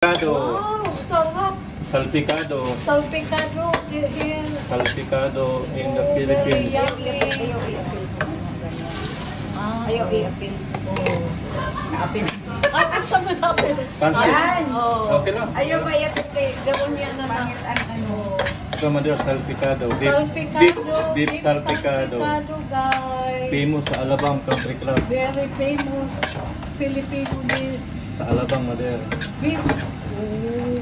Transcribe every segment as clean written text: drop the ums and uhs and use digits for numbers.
Wow, sarap. Salpicado. Salpicado here. Salpicado in the Very Philippines. yummy. Ayaw i-apil. Oh. Na-apil. Ano sa manapin? Pansit. Oh. Okay lang. Ayaw ba i-apil kay Gawin niya na lang. pangit ang ano. Ito mother, salpicado. Salpicado. Beef salpicado. Guys. Famous sa Alabang Country Club. Very famous Filipino dish. Sa Alabang, mother. Beef. Oh.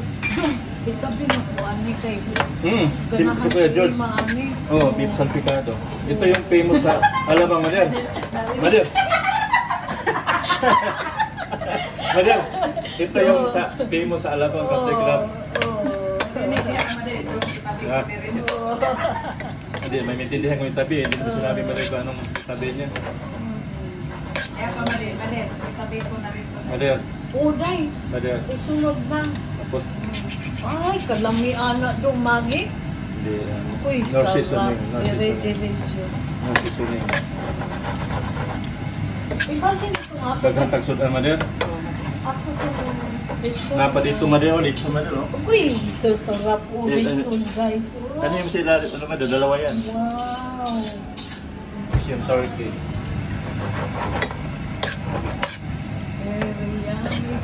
Kita pinakuan ni kay. Si Kuya George. Maani. Oh, beef salpicado. Ito yung famous sa Alabang, mother. Mother. Mother, ito yung famous sa Alabang Country Club. Ah. Hindi, may maintindihan ko yung tabi. Hindi ko sinabi mo rin kung anong tabi niya. Kaya pa Madet, itabi ko na rin po sa Mother, Uday. mother. Isunod na. Tapos, Ay, kalamian na dumagi. hindi, Uy, no sarap. seasoning. No Very seasoning. delicious. No seasoning. Ibalhin ito nga. Daghang tagsudan, mother. Asa ito? Napa dito, mother. O, dito, mother. O. Uy, sarap po dito, guys. Ano yung sila? Ano, mother? Dalawa yan. Wow. Yung turkey. Very yummy.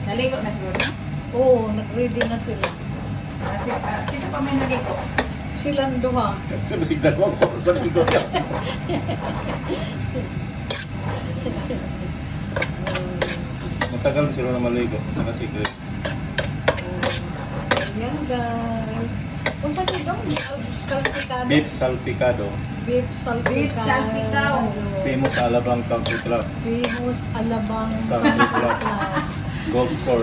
Naligo na siguro. Oo, nag-ready na sila. Kasi, sino pa may naligo? Silang duha. Sa masigdan ko, balik ko. Matagal sila na maligo sa secret. Ayan, guys. Kung saan ito? Salpicado? Beef salpicado. Beef salpicado. Beef salpicado. Famous sa Alabang Country Club. Famous Alabang Country Club. Club. Golf course.